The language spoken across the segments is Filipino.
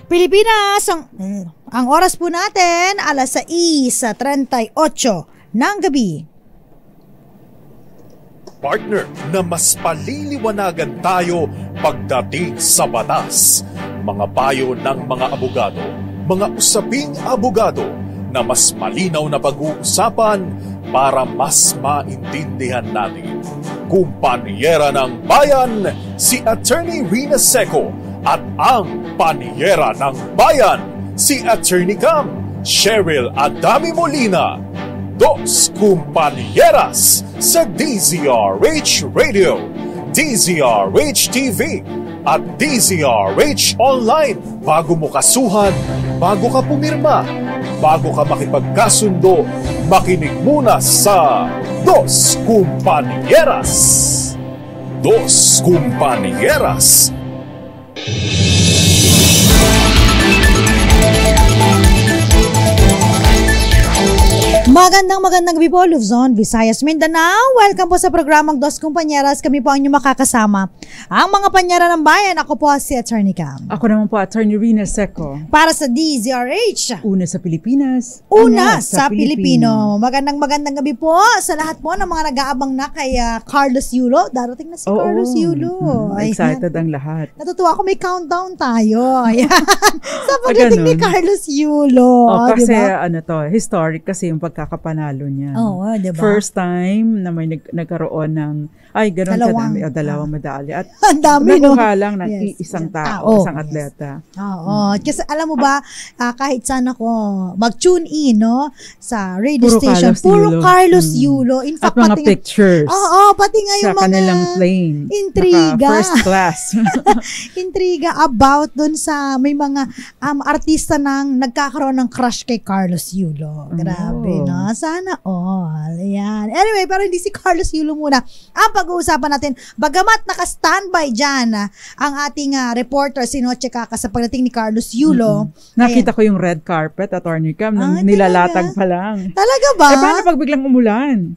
Pilipinas, ang oras po natin, alas 6:38 ng gabi. Partner na mas paliliwanagan tayo pagdating sa batas. Mga payo ng mga abogado, mga usaping abogado na mas malinaw na pag-uusapan para mas maintindihan natin. Kumpanyera ng Bayan, si Attorney Rina Seco at ang Panyera ng Bayan, si Attorney Cam, Cheryl Adami Molina. Dos Kumpanyeras sa DZRH Radio, DZRH TV at DZRH Online. Bago mo kasuhan, bago ka pumirma, bago ka makipagkasundo, makinig muna sa Dos Kumpanyeras. Dos Kumpanyeras. Magandang gabi po, Luzon, Visayas, Mindanao. Welcome po sa programang Dos Kumpanyeras. Kami po ang inyong makakasama. Ang mga panyera ng bayan, ako po si Attorney Cam. Ako naman po, Attorney Rina Seco. Para sa DZRH. Una sa Pilipinas. Una sa Pilipino. Magandang gabi po sa lahat po ng mga nag-aabang na kay Carlos Yulo. Darating na si Carlos Yulo. Excited ang lahat. Natutuwa ako, may countdown tayo. Ayan. Sa pagdating ni Carlos Yulo. Kasi diba? Historic kasi yung pagkakapanalo niya. Diba? First time na may nagkaroon ng dalawang medalya. At ang dami, nakuha lang ng isang tao, isang atleta. Oo. Kasi alam mo ba, kahit saan ako mag-tune in, no, sa radio station, puro Carlos Yulo. In fact, at mga pictures. Pati nga yung sa kanilang plane. Intriga. First class. Intriga about dun sa may mga artista nang nagkakaroon ng crush kay Carlos Yulo. Grabe, no? Sana all. Ayan. Anyway, pero hindi si Carlos Yulo muna ang pag-uusapan natin. Bagamat naka-standby dyan ang ating reporter, si Noche Kaka, sa pagdating ni Carlos Yulo. Nakita ko yung red carpet, Attorney Cam, nang nilalatag pa lang. Talaga ba? Paano pag biglang umulan?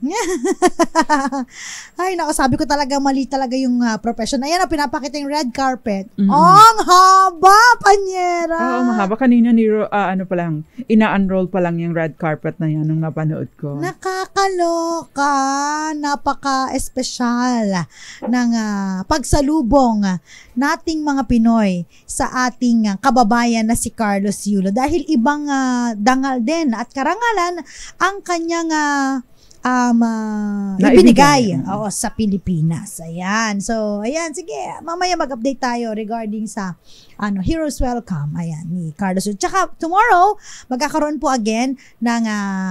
Ay, naku, sabi ko talaga, mali talaga yung profession. Ayan, pinapakita yung red carpet. Ang haba, panyera! Oo, mahaba. Kanina, ina-unroll pa lang yung red carpet na yan nung napanood ko. Nakakaloka. Napaka-espesyal ng pagsalubong nating mga Pinoy sa ating kababayan na si Carlos Yulo. Dahil ibang dangal din at karangalan ang kanyang ibinigay sa Pilipinas. Ayan. So, ayan. Sige, mamaya mag-update tayo regarding sa Heroes Welcome. Ayan, ni Carlos. Tsaka, tomorrow, magkakaroon po again ng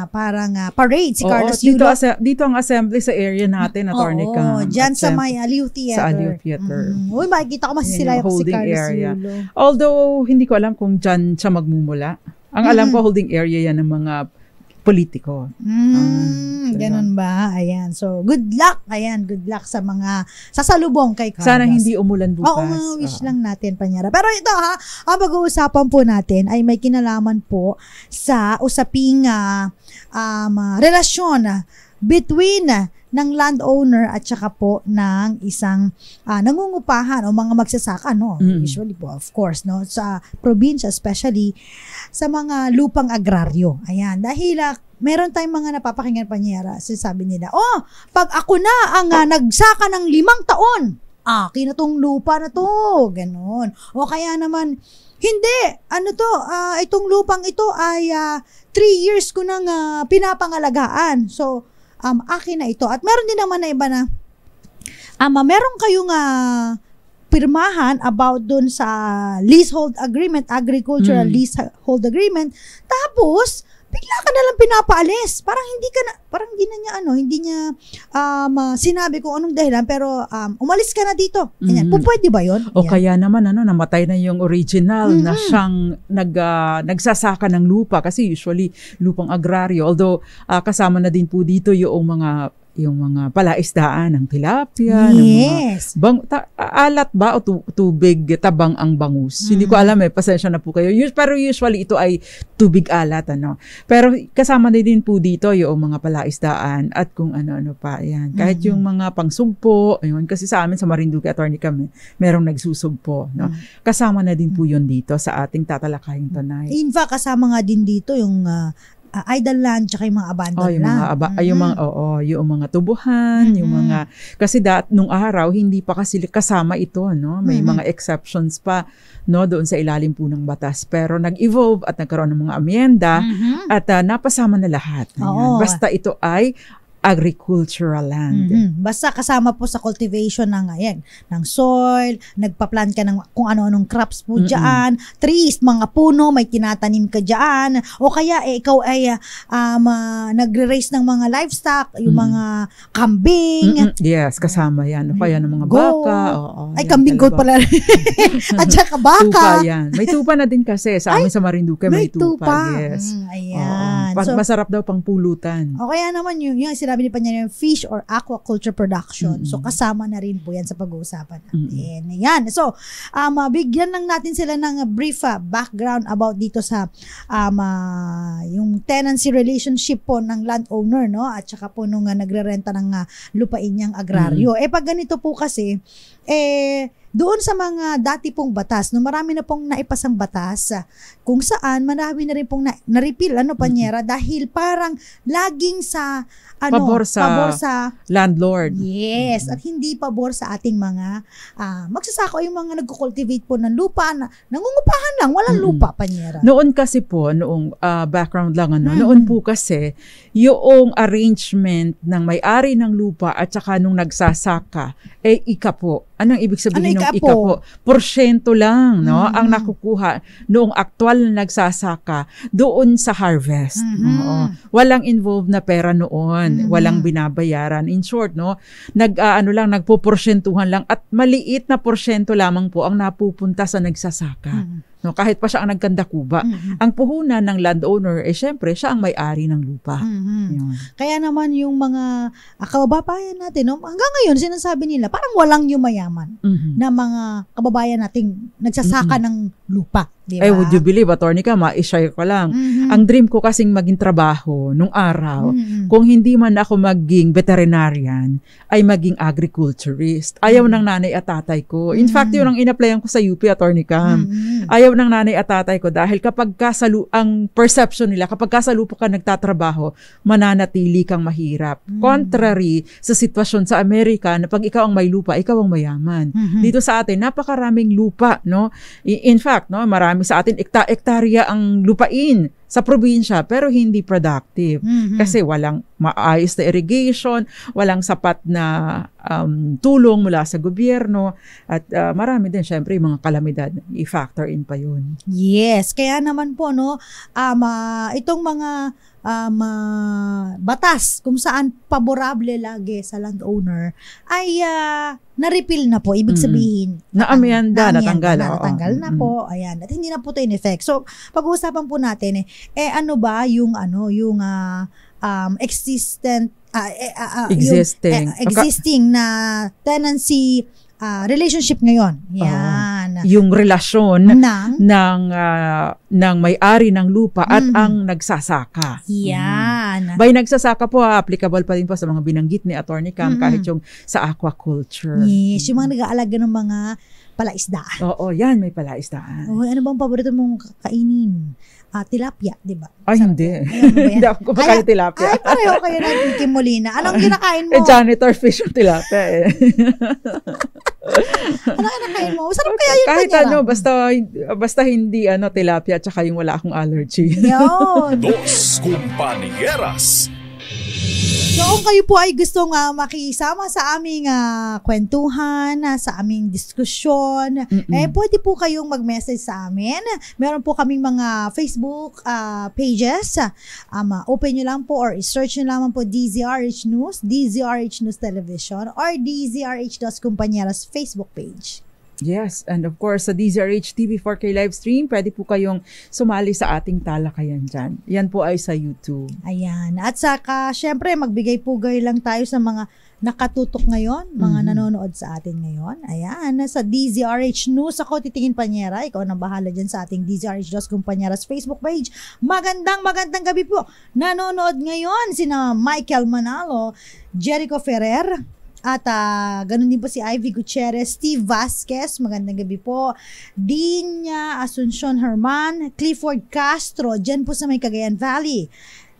parang parade si Carlos Yulo. Dito ang assembly sa area natin, Attorney Cam. Dyan sa may Aliw Theater. Sa Aliw Theater. Uy, makikita ko masisilayan ko si Carlos Yulo. Although, hindi ko alam kung dyan siya magmumula. Ang alam ko, holding area yan ng mga politiko. Ganun ba? Ayan. So, good luck. Ayan, good luck sa mga sasalubong kay Carlos. Sana hindi umulan bukas. Oo, wish lang natin, panyara. Pero ito ang pag-uusapan po natin ay may kinalaman po sa usaping relasyon between ng landowner at saka po ng isang nangungupahan o mga magsasaka, no? Usually po, of course, no? Sa probinsya, especially sa mga lupang agraryo. Ayan, dahil meron tayong mga napapakinggan, panyera, sabi nila, pag ako na ang nagsaka ng 5 taon, akin na tong lupa na to, ganon. O kaya naman, hindi, itong lupang ito ay 3 years ko nang pinapangalagaan. So, akin na ito. At meron din naman na iba na meron kayong pirmahan about dun sa leasehold agreement, agricultural leasehold agreement. Tapos, bigla ka na lang pinapaalis. Parang hindi niya sinabi kung anong dahilan, pero umalis ka na dito. Pwede ba yun? O kaya naman, namatay na yung original na siyang nagsasaka ng lupa, kasi usually lupang agraryo. Although, kasama na din po dito yung mga yung mga palaisdaan ng tilapia, ng Yes. mga alat ba o tubig tabang ang bangus. Hindi ko alam pasensya na po kayo. Pero usually ito ay tubig alat, ano. Pero kasama din po dito yung mga palaisdaan at kung ano-ano pa, yan. Kahit yung mga pangsugpo, ayun, kasi sa amin sa Marinduque Attorney kami, merong nagsusugpo, no. Kasama na din po yun dito sa ating tatalakayin tonight. In fact, kasama nga din dito yung idle land tsaka yung mga abandoned land. Yung mga tubuhan, yung mga kasi nung araw hindi pa kasi kasama ito, no. May mga exceptions pa, no, doon sa ilalim po ng batas. Pero nag-evolve at nagkaroon ng mga amyenda at napasama na lahat. Basta ito ay agricultural land. Basta kasama po sa cultivation ng soil, nagpa-plant ka ng kung ano-anong crops po dyan, trees, mga puno, may tinatanim ka dyan, o kaya ikaw ay nagre-raise ng mga livestock, yung mga kambing. Yes, kasama yan. O kaya ng mga goat. baka. Ay, kambing goat pala. At saka baka. Tupa yan. May tupa na din kasi. Sa amin sa Marinduque may tupa. Yes. Ayan. Masarap daw pang pulutan. O kaya naman yung sinabi ni Panyera, yung fish or aquaculture production. So, kasama na rin po yan sa pag-uusapan natin. Ayan. So, bigyan lang natin sila ng brief background about dito sa yung tenancy relationship po ng landowner, no? At saka po nung nagre-renta ng lupain niyang agraryo. Pag ganito po kasi, doon sa mga dati pong batas, no, marami na pong naipasang batas kung saan marami na rin pong na-repeal, Panyera, dahil parang laging sa pabor sa landlord. Yes, at hindi pabor sa ating mga magsasaka, yung mga nagko-cultivate po ng lupa na nangungupahan lang, walang lupa, Panyera. Noon kasi po, noong background lang, noon po kasi yung arrangement ng may-ari ng lupa at saka nung nagsasaka, ika po. Anong ibig sabihin ng ika po? Porsyento lang, no? Ang nakukuha noong aktual na nagsasaka doon sa harvest. Walang involved na pera noon. Walang binabayaran. In short, no? Nagpoporsyentuhan lang at maliit na porsyento lamang po ang napupunta sa nagsasaka. No, kahit pa siya ang nagkandakuba. Ang puhunan ng landowner, syempre, siya ang may-ari ng lupa. Kaya naman yung mga kababayan natin, no, hanggang ngayon, sinasabi nila, parang walang yumayaman na mga kababayan nating nagsasaka ng lupa. Diba? Would you believe, Attorney ka, ma-share ko lang. Ang dream ko kasing maging trabaho nung araw, kung hindi man ako maging veterinarian, ay maging agriculturist. Ayaw ng nanay at tatay ko. In fact, yun ang in-applyan ko sa UP, Attorney Cam. Ayaw ng nanay at tatay ko dahil kapag ang perception nila, kapag kasalupo ka nagtatrabaho, mananatili kang mahirap. Contrary sa sitwasyon sa Amerika na pag ikaw ang may lupa, ikaw ang mayaman. Dito sa atin, napakaraming lupa, no? In fact, no, marami sa atin ektarya ang lupain sa probinsya pero hindi productive kasi walang maayos na irrigation, walang sapat na tulong mula sa gobyerno at marami din syempre yung mga kalamidad, i-factor in pa yun. Yes, kaya naman po, no, itong mga batas kung saan paborable lagi sa landowner ay na-repeal na po. Ibig sabihin, natanggal na po. Ayan. At hindi na po ito in effect. So, pag-uusapan po natin ano ba yung existing na tenancy relationship ngayon. Yan. Yung relasyon ng may-ari ng lupa at ang nagsasaka. Yan. By nagsasaka po, applicable pa rin po sa mga binanggit ni Attorney Cam, kahit yung sa aquaculture. Yes, yung mga nag-aalaga ng mga palaisdaan. Oo, yan, may palaisdaan. Ano bang paborito mong kainin? Tilapia, di ba? Hindi. Hindi ako kumakain tilapia. Pareho kayo ng Kim Molina. Anong kinakain mo? Janitor fish yung tilapia Anong kinakain mo? Sarap kaya yun. Kahit basta hindi tilapia at saka yung wala akong allergy. Yun. Dos Compañeras. So, kung kayo po ay gustong makisama sa aming kwentuhan, sa aming diskusyon, pwede po kayong mag-message sa amin. Meron po kaming mga Facebook pages. Open nyo lang po or search nyo lang po DZRH News, DZRH News Television, or DZRH Dos Compañeras Facebook page. Yes, and of course sa DZRH TV 4K live stream, pwede po kayong sumali sa ating talakayan dyan. Yan po ay sa YouTube. Ayan. At saka, syempre, magbigay pugay lang tayo sa mga nakatutok ngayon, mga nanonood sa atin ngayon. Ayan, sa DZRH News ako, Titingin Panyera. Ikaw nang bahala dyan sa ating DZRH Dos Companyeras Facebook page. Magandang gabi po. Nanonood ngayon sina Michael Manalo, Jericho Ferrer, at ganun din po si Ivy Gutierrez, Steve Vasquez, magandang gabi po. Dinya Asuncion Herman, Clifford Castro, dyan po sa may Cagayan Valley.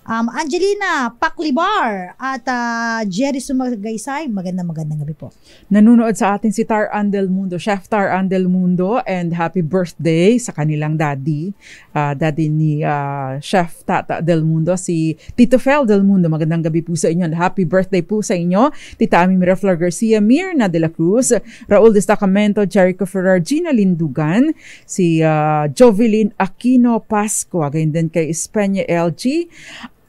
Angelina Paclibar at Jerry Sumagaysay, magandang gabi po. Nanonood sa atin si Tar Andel Mundo, Chef Tar Andel Mundo, and happy birthday sa kanilang daddy ni Chef Tata Del Mundo, si Tito Fel Del Mundo. Magandang gabi po sa inyo and happy birthday po sa inyo. Tita Ami Miraflor Garcia, Mirna de la Cruz, Raul Destacamento, Jericho Ferrer, Gina Lindugan, si Jovelyn Aquino Pasco, again din kay Espanya LG,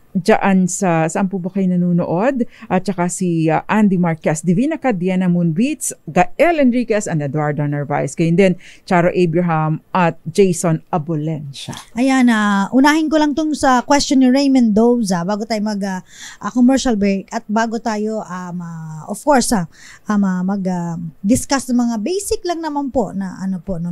dyan saan po ba kayo nanonood? At saka si Andy Marquez, Divina Diana Moonbeats, Gael Enriquez, and Eduardo Narvaez. Kayo din, Charo Abraham at Jason Abulencia. Ayan, unahin ko lang tong sa question ni Ray Mendoza bago tayo mag-commercial break at bago tayo, of course, mag-discuss ng mga basic lang naman po na,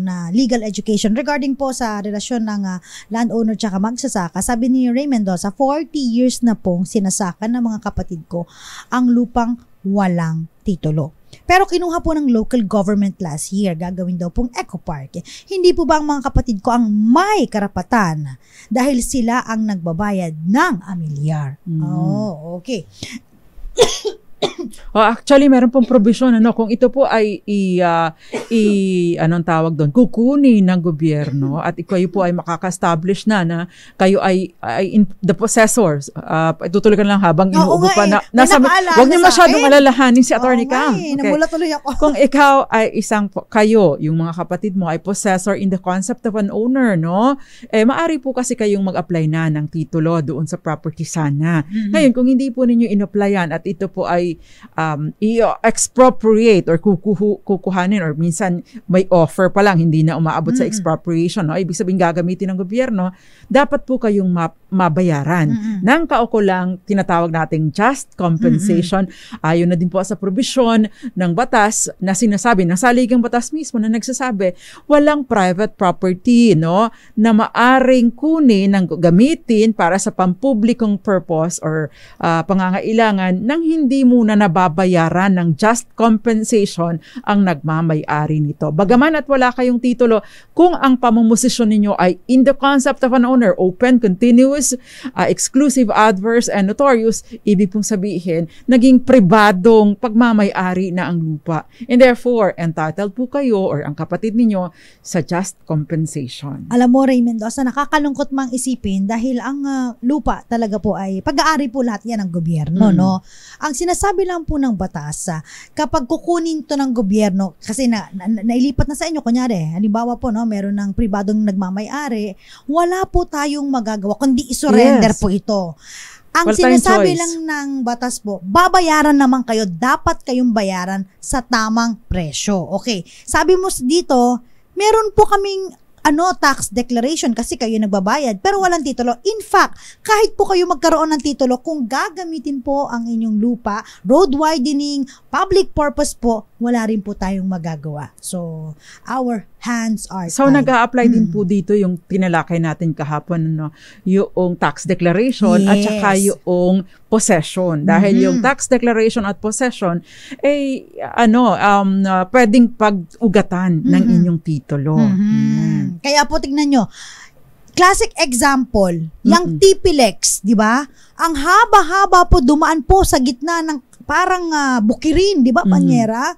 na legal education regarding po sa relasyon ng landowner tsaka magsasaka. Sabi ni Ray Mendoza, 40 years na pong sinasaka ng mga kapatid ko ang lupang walang titulo. Pero kinuha po ng local government last year, gagawin daw pong eco park. Hindi po ba ang mga kapatid ko ang may karapatan dahil sila ang nagbabayad ng amilyar? Oh, okay. Actually, meron pong provision, kung ito po ay anong tawag doon, kukunin ng gobyerno at kayo po ay makaka-establish na kayo ay in the possessors. Tutuloy ka lang habang inuubo pa na. Huwag niyo masyadong alalahanin si Attorney Cam. Okay. Namula tuloy ako. Kung ikaw ay kayo, yung mga kapatid mo ay possessor in the concept of an owner, maari po kasi kayong mag-apply na ng titulo doon sa property sana. Ngayon, kung hindi po ninyo in-applyan at ito po ay i-expropriate or kukuhanin or minsan may offer pa lang, hindi na umaabot sa expropriation, ibig sabihin gagamitin ng gobyerno, dapat po kayong mabayaran ng kaukulang tinatawag nating just compensation. Ayon na din po sa provision ng batas na sinasabi, ng saligang batas mismo na nagsasabi, walang private property na maaring kunin ng gamitin para sa pampublikong purpose or pangangailangan nang hindi muna nababayaran ng just compensation ang nagmamay-ari nito. Bagaman at wala kayong titulo, kung ang pamumosisyon ninyo ay in the concept of an owner, open, continuous, exclusive, adverse, and notorious, ibig pong sabihin, naging pribadong pagmamay-ari na ang lupa. And therefore, entitled po kayo or ang kapatid ninyo sa just compensation. Alam mo, Ray Mendoza, nakakalungkot mang isipin dahil ang lupa talaga po ay pag-aari po lahat yan ng gobyerno, Ang sinasabi lang po ng batas, kapag kukunin to ng gobyerno, kasi nailipat na sa inyo, kunyari, halimbawa po, meron ng pribadong nagmamay-ari, wala po tayong magagawa, kundi isurrender po ito. Ang sinasabi lang ng batas po, babayaran naman kayo, dapat kayong bayaran sa tamang presyo. Okay, sabi mo dito, meron po kaming tax declaration kasi kayo nagbabayad pero walang titulo. In fact, kahit po kayo magkaroon ng titulo, kung gagamitin po ang inyong lupa, road widening, public purpose po, wala rin po tayong magagawa. So, our hands are tied. So, nag-a-apply din po dito yung tinalakay natin kahapon, yung tax declaration at saka yung possession. Dahil yung tax declaration at possession, pwedeng pag-ugatan ng inyong titulo. Kaya po tignan nyo, classic example, yung TPLEX, di ba? Ang haba-haba po dumaan po sa gitna ng parang bukirin, di ba, Panyera?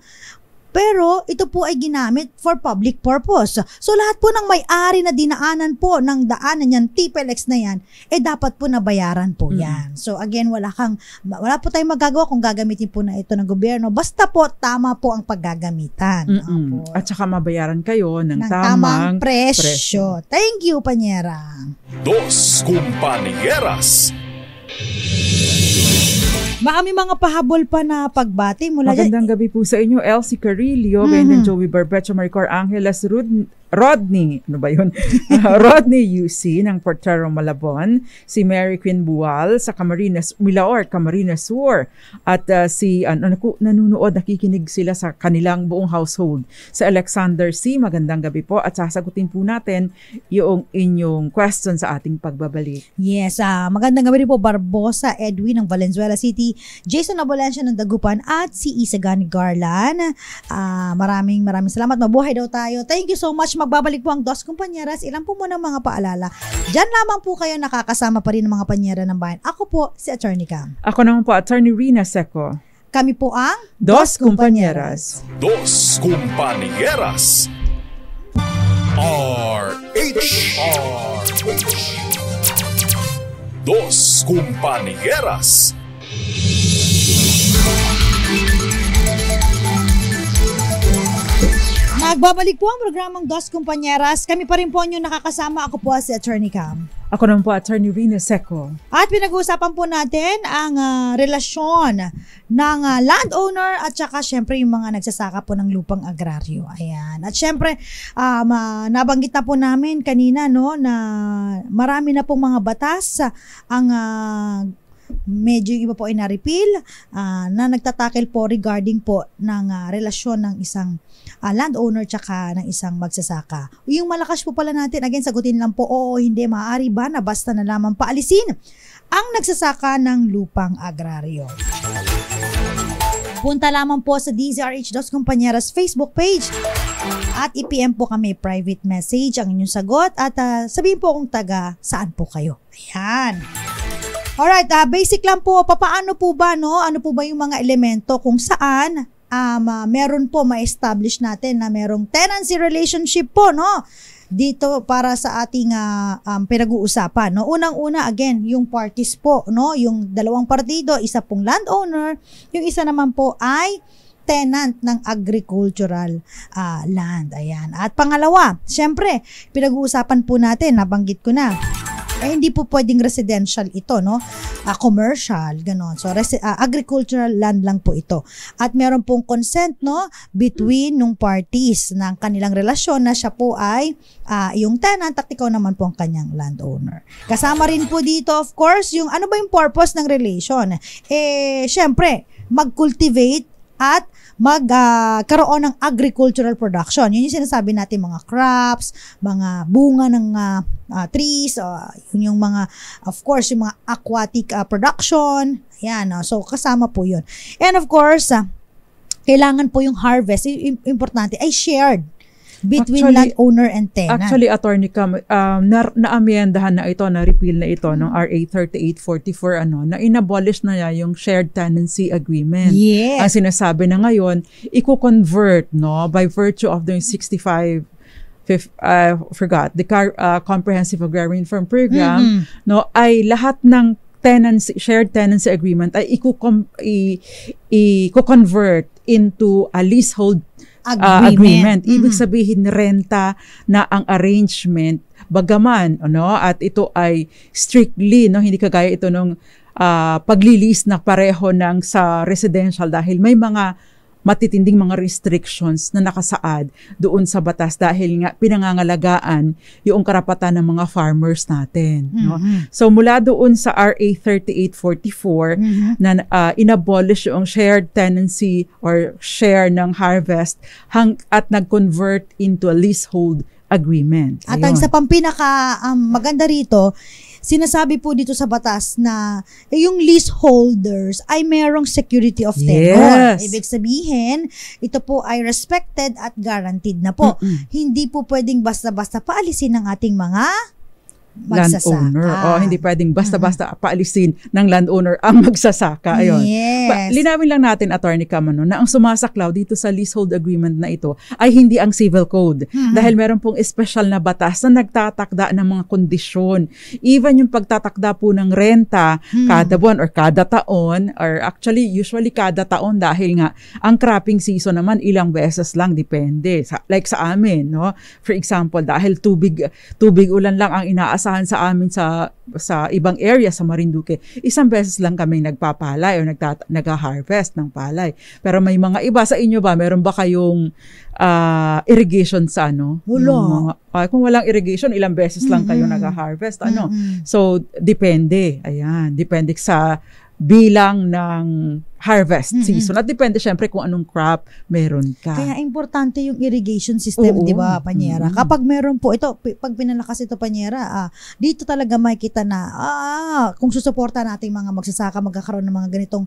Pero ito po ay ginamit for public purpose. So lahat po ng may-ari na dinaanan po ng daanan yan, TPLEX na yan, dapat po nabayaran po yan. So again, wala po tayong magagawa kung gagamitin po na ito ng gobyerno. Basta po tama po ang paggagamitan. At saka mabayaran kayo ng tamang presyo. Thank you, Panyera. Dos Compañeras. Baka may mga pahabol pa na pagbati mula dyan. Magandang gabi po sa inyo, Elsie Carillo, ganyan Joey Barbecho, Maricor Angeles, Rodney, ano ba yun? Rodney UC ng Portero Malabon, si Mary Queen Bual sa Camarines, Milaor, Camarines Sur, at si nanunood, nakikinig sila sa kanilang buong household. Sa Alexander C, magandang gabi po at sasagutin po natin yung inyong question sa ating pagbabalik. Yes, magandang gabi po Barbosa Edwin ng Valenzuela City, Jason Abolancia ng Dagupan at si Isagani Garland. Maraming salamat. Mabuhay daw tayo. Thank you so much. Magbabalik po ang Dos Kumpanyeras. Ilan po muna mga paalala. Diyan lamang po kayo nakakasama pa rin ng mga panyera ng bayan. Ako po si Attorney Cam. Ako naman po, Attorney Rina Seco. Kami po ang Dos Kumpanyeras. Dos Compañeras. Dos Compañeras. Nagbabalik po ang programang Dos Compañeras. Kami pa rin po nyo nakakasama. Ako po si Attorney Cam. Ako naman po, Attorney Rina Seco. At pinag-uusapan po natin ang relasyon ng landowner at saka syempre yung mga nagsasaka po ng lupang agraryo. Ayan. At syempre, nabanggit na po namin kanina na marami na pong mga batas ang medyo iba po ay na-repeal na nagtatakil po regarding po ng relasyon ng isang landowner tsaka ng isang magsasaka. Yung malakas po pala natin, again, sagutin lang po, oo, hindi, maaari ba na basta na lamang paalisin ang nagsasaka ng lupang agraryo. Punta lamang po sa DZRH Dos Compañeras Facebook page at i-PM po kami private message ang inyong sagot at sabihin po kung taga saan po kayo. Ayan. Alright, basic lang po, papaano po ba, ano po ba yung mga elemento kung saan meron po ma-establish natin na merong tenancy relationship po, dito para sa ating pinag-uusapan. Unang-una, again, yung parties po, yung dalawang partido, isa pong landowner, yung isa naman po ay tenant ng agricultural land. Ayan. At pangalawa, syempre, pinag-uusapan po natin, nabanggit ko na, hindi po pwedeng residential ito, commercial, ganon. So, agricultural land lang po ito. At meron pong consent, between nung parties ng kanilang relasyon na siya po ay yung tenant at ikaw naman po ang kanyang landowner. Kasama rin po dito, of course, yung ano ba yung purpose ng relation? Syempre, mag-cultivate at magkaroon ng agricultural production. Yun yung sinasabi natin, mga crops, mga bunga ng trees, yun yung mga, of course, yung mga aquatic production. Ayan, so kasama po yun. And of course, kailangan po yung harvest, importante, ay shared between landowner and tenant. Actually, Attorney Cam, na-amyendahan na ito, na-repeal na ito ng RA 3844, na inabolish na niya yung shared tenancy agreement. Yes. Ang sinasabi na ngayon, i-convert, by virtue of the 65 the Comprehensive Agrarian Farm Program, ay lahat ng shared tenancy agreement ay i-convert into a leasehold agreement. Ibig sabihin, renta na ang arrangement, bagaman, at ito ay strictly, hindi kagaya ito nung paglilis na pareho ng sa residential dahil may mga matitinding mga restrictions na nakasaad doon sa batas dahil nga pinangangalagaan yung karapatan ng mga farmers natin. So mula doon sa RA 3844 na inabolish yung shared tenancy or share ng harvest at nag-convert into a leasehold agreement. At ang isa pang pinaka maganda rito, sinasabi po dito sa batas na yung leaseholders ay merong security of tenure. Yes. Ibig sabihin, ito po ay respected at guaranteed na po. Hindi po pwedeng basta-basta paalisin ng ating mga landowner. Hindi pwedeng basta-basta paalisin ng landowner ang magsasaka. Ayun. Yes. Linawin lang natin, Attorney Cam, na ang sumasaklaw dito sa leasehold agreement na ito ay hindi ang civil code. Dahil meron pong espesyal na batas na nagtatakda ng mga kondisyon. Even yung pagtatakda po ng renta kada buwan or kada taon, or actually usually kada taon dahil nga ang cropping season naman ilang beses lang, depende. Like sa amin, For example, dahil tubig ulan lang ang inaasal karanasan sa amin sa ibang area sa Marinduque, isang beses lang kami nagpapalay o nag-harvest ng palay. Pero may mga iba sa inyo ba, meron ba kayong irrigation sa ano? Wala. Kung walang irrigation, ilang beses lang kayo nag-harvest, ano? So, depende. Ayan, depende sa bilang ng harvest season. At depende syempre kung anong crop meron ka. Kaya importante yung irrigation system, di ba, Panyera? Kapag meron po, ito, pag pinalakas ito, Panyera, dito talaga makikita na, kung susuporta natin mga magsasaka, magkakaroon ng mga ganitong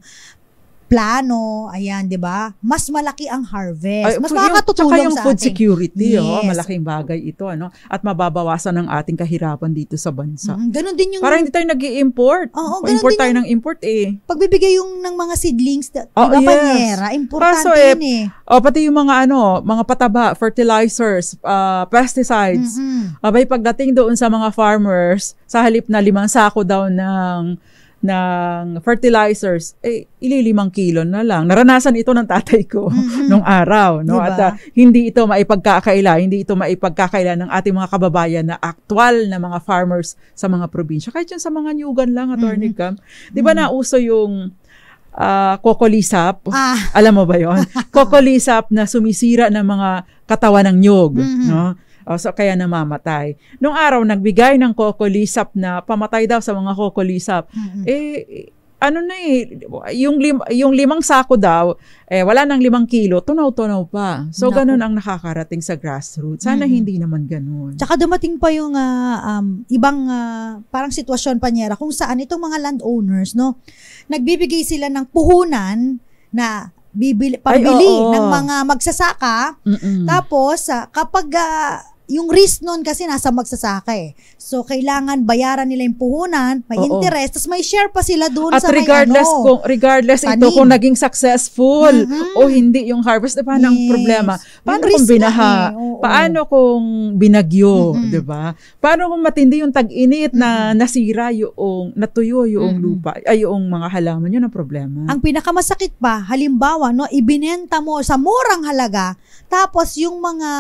plano, ayan, di ba? Mas malaki ang harvest. Mas makakatutulong yung sa food ating security, malaking bagay ito, ano? At mababawasan ang ating kahirapan dito sa bansa. Ganun din yung... Para hindi tayo nag-i-import. Import tayo ng import pagbibigay yung ng mga seedlings, di ba, Panyera? Importante yun pati yung mga mga pataba, fertilizers, pesticides. Abay, pagdating doon sa mga farmers, sa halip na 5 sako daw ng fertilizers, 5 kilo na lang. Naranasan ito ng tatay ko nung araw, no? Diba? At hindi ito maipagkakaila ng ating mga kababayan na aktual na mga farmers sa mga probinsya. Kahit yan sa mga nyugan lang, Attorney Cam. Di ba nauso yung kokolisap? Alam mo ba yon? Kokolisap na sumisira ng mga katawan ng nyug, no? So kaya namamatay. Nung araw nagbigay ng kokolisap na pamatay daw sa mga kokolisap. Yung 5 sako daw, wala nang 5 kilo, tunaw-tunaw pa. So ganun ang nakakarating sa grassroots. Sana hindi naman ganun. Tsaka dumating pa yung ibang parang sitwasyon, Panyera, kung saan itong mga landowners, no, nagbibigay sila ng puhunan na pambili ng mga magsasaka. Tapos kapag yung risk nun kasi nasa magsasaka So, kailangan bayaran nila yung puhunan, may interest, tapos may share pa sila doon sa may regardless ito kung naging successful o hindi yung harvest, paano ang problema? Paano kung binaha? Paano kung binagyo? Diba? Paano kung matindi yung tag-init na nasira yung, natuyo yung lupa, ay yung mga halaman, yun ang problema. Ang pinakamasakit pa, halimbawa, no, ibinenta mo sa murang halaga, tapos yung mga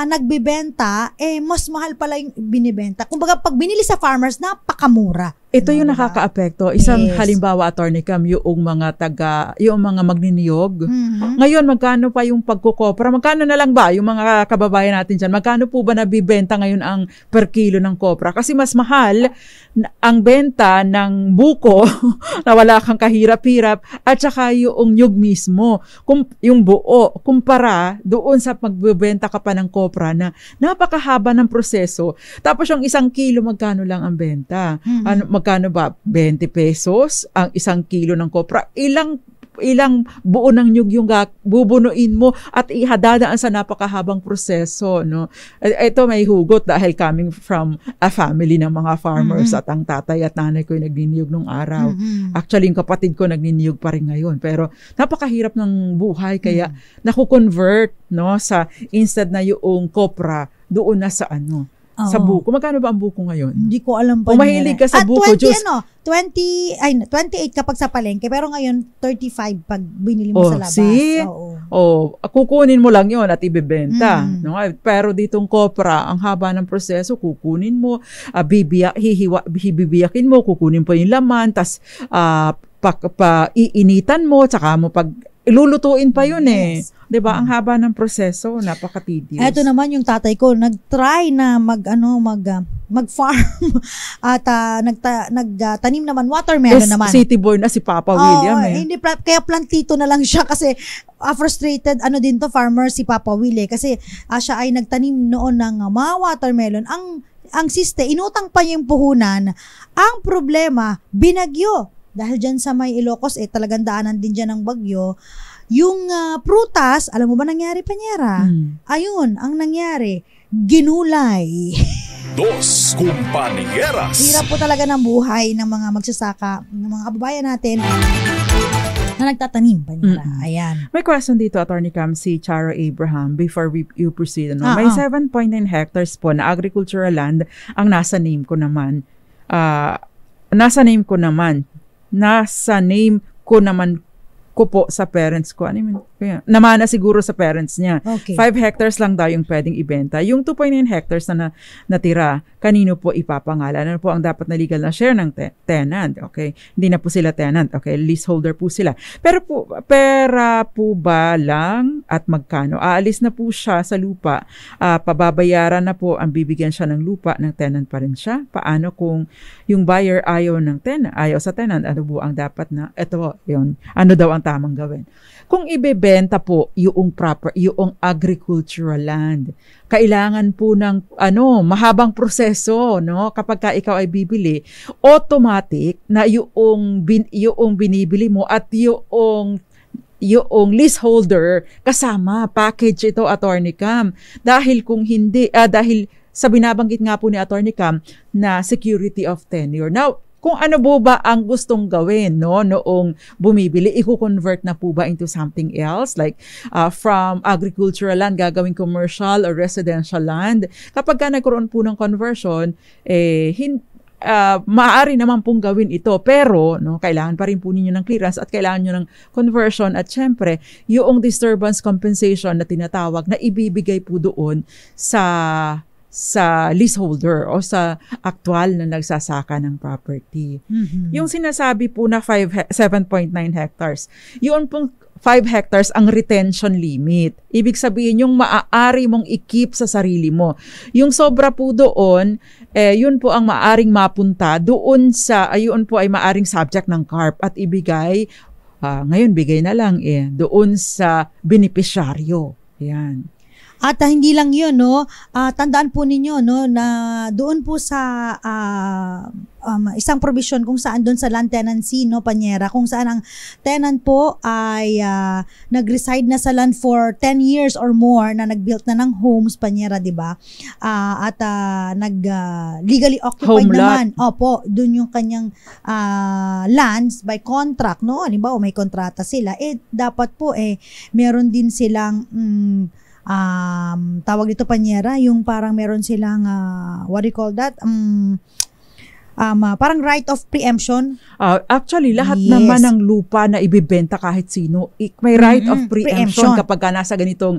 nagbibenta, mas mahal pala yung binibenta. Kumbaga, pag binili sa farmers, napakamura. Ito yung nakakaapekto. Isang halimbawa, Attorney Cam, yung mga magniniyog. Ngayon, magkano pa yung pagkukopra? Magkano na lang ba yung mga kababayan natin dyan? Magkano po ba nabibenta ngayon ang per kilo ng kopra? Kasi mas mahal ang benta ng buko na wala kang kahirap-hirap at saka yung nyug mismo. Yung buo, kumpara doon sa magbebenta ka pa ng kopra na napakahaba ng proseso. Tapos yung 1 kilo, magkano lang ang benta? Magkano ba? 20 pesos ang 1 kilo ng kopra. Ilang buo ng nyug yung bubunuin mo at ihadadaan sa napakahabang proseso, no? Ito may hugot dahil coming from a family ng mga farmers at ang tatay at nanay ko yung nagniniyog nung araw. Actually, yung kapatid ko nagniniyog pa rin ngayon. Pero napakahirap ng buhay kaya naku-convert, no, sa instead na yung kopra doon na sa sa buko. Magkano ba ang buko ngayon? Hindi ko alam pa. Kung mahilig ka sa buko, 28 kapag sa palengke, pero ngayon 35 pag binili mo sa labas. Kukunin mo lang yon at ibebenta. No? Pero ditong kopra, ang haba ng proseso, kukunin mo, bibiyakin mo, kukunin po yung laman, tas iinitan mo, tsaka mo ilulutuin pa yun Diba? Ang haba ng proseso, napaka-tedious. Ito naman yung tatay ko, nag-try na mag-farm at nagtanim naman, watermelon naman. City boy na si Papa William Hindi, kaya plantito na lang siya kasi frustrated, din to, farmer si Papa Willie kasi siya ay nagtanim noon ng mga watermelon. Ang siste, inutang pa niya yung puhunan. Ang problema, binagyo. Dahil dyan sa may Ilocos, talagang daanan din dyan ng bagyo. Yung prutas, alam mo ba nangyari, Panyera? Ayun, ang nangyari, ginulay. Dos Compañeras. Hirap po talaga ng buhay ng mga magsasaka, ng mga kababayan natin na nagtatanim, Panyera. Ayan. May question dito, Attorney Cam, si Charo Abraham, before you proceed. May 7.9 hectares po na agricultural land ang nasa name ko naman. Nasa name ko naman ko po sa parents ko. Ano yung namana siguro sa parents niya. Okay. 5 hectares lang daw yung pwedeng ibenta. Yung 2.9 hectares na natira, kanino po ipapangalan? Ano po ang dapat na legal na share ng tenant? Okay? Hindi na po sila tenant. Okay? Leaseholder po sila. Pero po, pera po ba lang at magkano? Aalis na po siya sa lupa. Pababayaran na po ang bibigyan siya ng lupa, ng tenant pa rin siya. Paano kung yung buyer ayaw sa tenant? Ano po ang dapat na, ito yun, ano daw ang tamang gawin? Kung ibebenta po yung agricultural land, kailangan po ng mahabang proseso, no? Kapag ka ikaw ay bibili, automatic na yung binibili mo at yung leaseholder kasama package ito, Attorney Cam. Dahil kung hindi dahil sa binabanggit nga po ni Attorney Cam na security of tenure. Now, kung ano po ba ang gustong gawin, no, noong bumibili, i-convert na po ba into something else, like from agricultural land gagawing commercial or residential land? Kapag ka nagkaroon po ng conversion, maaari naman pong gawin ito, pero no, kailangan pa rin po ninyo ng clearance at kailangan nyo ng conversion, at syempre yung disturbance compensation na tinatawag na ibibigay po doon sa leaseholder o sa aktual na nagsasaka ng property. Mm-hmm. Yung sinasabi po na 7.9 hectares, yun pong 5 hectares ang retention limit. Ibig sabihin yung maaari mong i-keep sa sarili mo. Yung sobra po doon, yun po ang maaring mapunta doon yun po ay maaring subject ng CARP at ibigay, ngayon bigay na lang doon sa beneficiaryo. Yan. At hindi lang yun, no? Tandaan po ninyo, no, na doon po sa isang provision kung saan doon sa land tenancy, no, Panyera, kung saan ang tenant po ay nag-reside na sa land for 10 years or more, na nag-built na ng homes, Panyera, di ba? At legally occupied home naman. lot. Opo, doon yung kanyang lands by contract, no? Halimbawa, may kontrata sila. Dapat po, meron din silang tawag dito, Panyera, yung parang meron silang what do you call that? Parang right of preemption. Actually, lahat naman ng lupa na ibibenta kahit sino, may right of preemption kapag nasa ganitong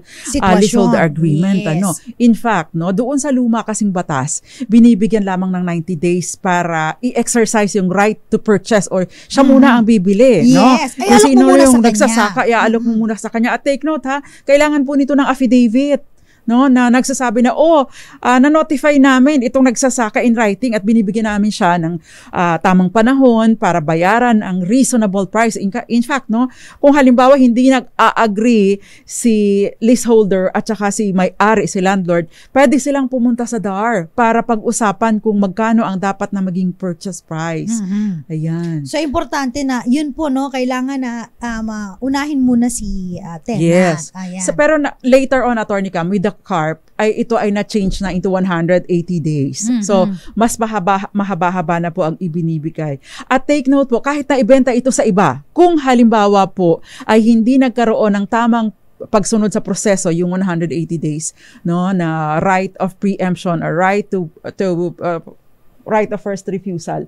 leaseholder agreement. Yes. In fact, no, doon sa luma kasing batas, binibigyan lamang ng 90 days para i-exercise yung right to purchase or siya muna ang bibili. Yes. No? Kung sino yung nagsasaka, iaalok mo muna sa kanya. At take note, kailangan po nito ng affidavit, no, na nagsasabi na na-notify namin itong nagsasaka in writing at binibigyan namin siya ng tamang panahon para bayaran ang reasonable price. In fact, no, kung halimbawa hindi nag-agree si leaseholder at saka si may-ari, si landlord, pwede silang pumunta sa DAR para pag-usapan kung magkano ang dapat na maging purchase price. Ayan. So, importante na, yun po, no, kailangan na unahin muna si tenant. Yes. Ayan. So, pero later on, Attorney Cam, with the CARP, ito ay na-change na into 180 days. So, mas mahaba-haba na po ang ibinibigay. At take note po, kahit na ibenta ito sa iba, kung halimbawa po ay hindi nagkaroon ng tamang pagsunod sa proseso, yung 180 days, no, na right of preemption or right to right of first refusal,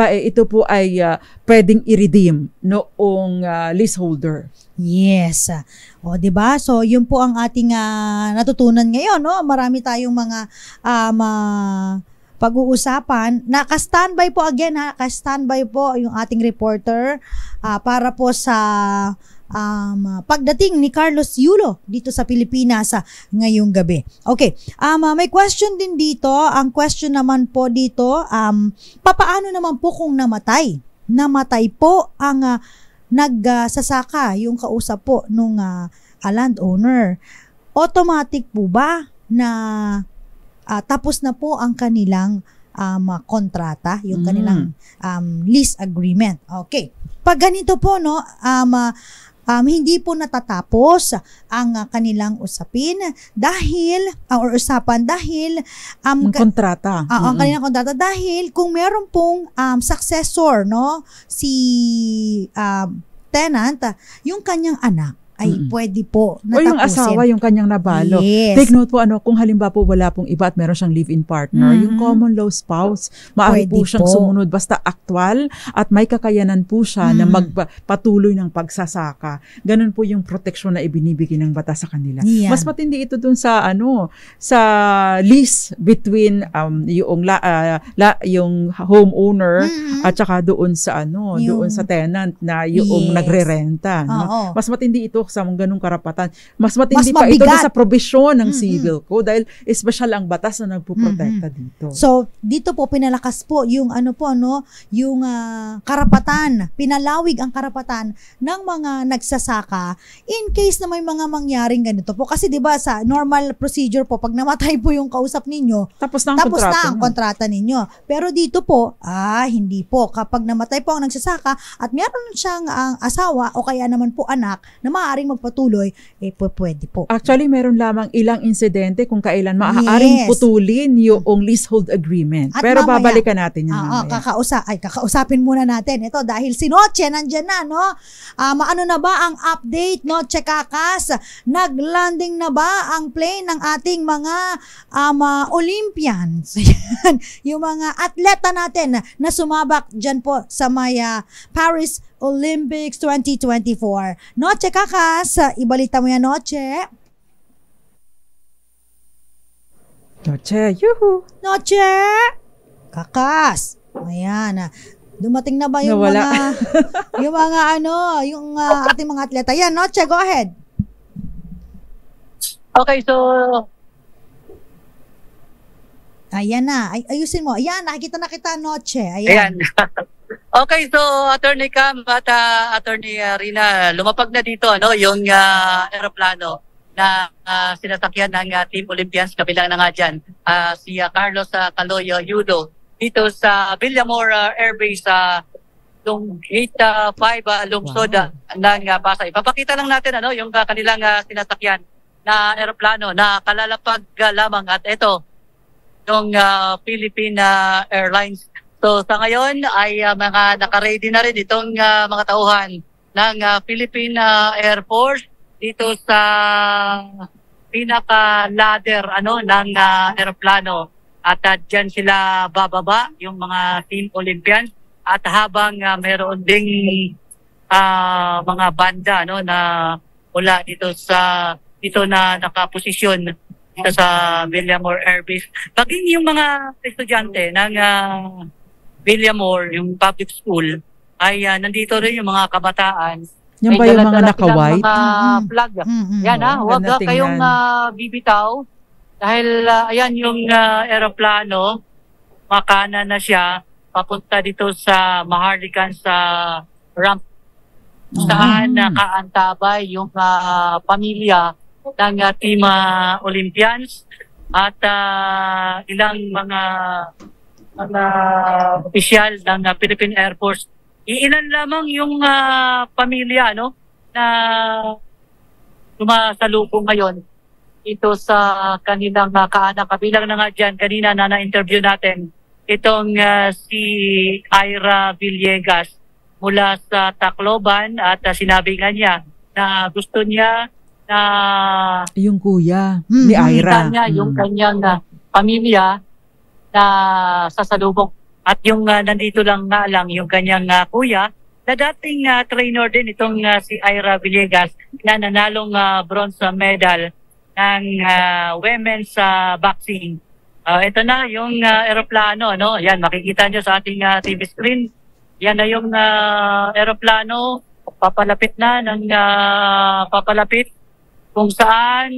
ito po ay pwedeng i-redeem noong leaseholder. Yes. O, 'di ba? So, yun po ang ating natutunan ngayon, no? Marami tayong mga pag-uusapan. Naka-standby po again, naka-standby po yung ating reporter para po sa pagdating ni Carlos Yulo dito sa Pilipinas ngayong gabi. Okay. May question din dito. Ang question naman po dito, papaano naman po kung namatay? Namatay po ang nagsasaka, yung kausap po nung landowner. Automatic po ba na tapos na po ang kanilang kontrata, yung kanilang lease agreement? Okay. Pag ganito po, no, hindi po natatapos ang kanilang usapin dahil usapan dahil ang kontrata. Ang kanilang kontrata dahil kung meron pong successor, no, si tenant, yung kanyang anak ay pwede po O yung asawa, yung kanyang nabalo. Yes. Take note po, kung halimbawa po wala pong iba at meron siyang live-in partner, yung common law spouse, maaari po siyang sumunod basta aktwal at may kakayanan po siya na magpatuloy ng pagsasaka. Ganun po yung proteksyon na ibinibigay ng batas sa kanila. Yan. Mas matindi ito dun sa sa lease between yung homeowner at saka doon sa doon sa tenant na yung nagre-renta. No? Mas matindi ito sa ganung karapatan. Mas matindi pa ito sa probisyon ng civil code dahil espesyal ang batas na nagpoprotekta dito. So, dito po pinalakas po yung yung karapatan, pinalawig ang karapatan ng mga nagsasaka in case na may mga mangyaring ganito po. Kasi 'di ba sa normal procedure po pag namatay po yung kausap ninyo, tapos na ang kontrata ninyo. Pero dito po, hindi po. Kapag namatay po ang nagsasaka at meron siyang asawa o kaya naman po anak na maaaring magpatuloy, pwede po. Actually, meron lamang ilang insidente kung kailan maaaring putulin yung leasehold agreement. At pero mamaya, babalikan natin yan mamaya. Kakausapin muna natin. Ito, dahil si Noche nandyan na, no? Maano na ba ang update, Noche Kakas? Naglanding na ba ang plane ng ating mga Olympians? Yung mga atleta natin na sumabak dyan po sa Paris Olympics 2024. Noche Kakas, ibalita mo yan, Noche. Noche, yuhu! Noche! Kakas! Ayan, dumating na ba yung nawala. yung ating mga atleta? Yan, Noche, go ahead. Okay, so ayan na. Ayusin mo. Ayan, nakikita na kita, Noche. Ayan. Okay, so Attorney Cam at Attorney Rina, lumapag na dito yung aeroplano na sinasakyan ng Team Olympians, kabilang na nga dyan si Carlos Caloyo Yudo dito sa Villamor Air Base yung Gate 5 lungsod ng Pasay. Papakita lang natin yung kanilang sinasakyan na aeroplano na kalalapag lamang at ito yung Philippine Airlines. So sa ngayon ay mga naka-ready na rin itong mga tauhan ng Philippine Air Force dito sa pinaka-ladder ng aeroplano. At dyan sila bababa yung mga Team Olympians at habang meron ding mga banda na mula dito na nakaposisyon dito sa Villamor Air Base. Maging yung mga estudyante ng Villamor, yung public school, ay nandito rin yung mga kabataan. Yung ba yung mga naka-white? Mga flag. Yan huwag kayong bibitaw. Dahil ayan yung aeroplano, makana na siya, papunta dito sa Maharlikan sa ramp. Saan nakaantabay yung pamilya ng Team Olympians at ilang mga opisyal ng Philippine Air Force. Iilan lamang yung pamilya na sumasalubong ngayon ito sa kanilang kaanak. Kabilang na nga dyan, kanina na-interview natin itong si Ira Villegas mula sa Tacloban at sinabi nga niya na gusto niya na yung kuya ni Ira. Yung kanyang pamilya na sasalubong. At yung nandito lang yung kanyang kuya na dating trainer din itong si Ira Villegas na nanalong bronze medal ng women's boxing. Ito na yung aeroplano. Yan, makikita nyo sa ating TV screen. Yan na yung aeroplano. Papalapit na ng papalapit kung saan.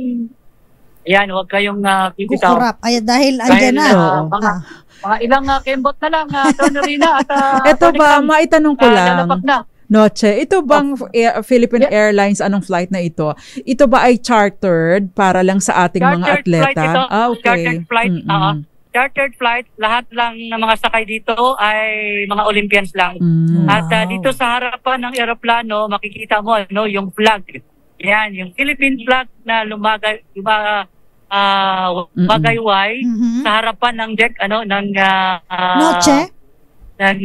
Yan, huwag kayong bibitaw. Kukurap. Ay, dahil andyan na. Mga ilang kembot na lang, Tony Rina. At, ito ba, maitanong ko lang. Na. Noche, ito bang Philippine Airlines, anong flight na ito? Ito ba ay chartered para lang sa ating mga atleta? Flight ito. Okay. Chartered flight. Chartered flight, lahat lang ng mga sakay dito ay mga Olympians lang. At dito sa harapan ng aeroplano, makikita mo yung flag. Yan, yung Philippine flag na magayway sa harapan ng deck ng Noche? ng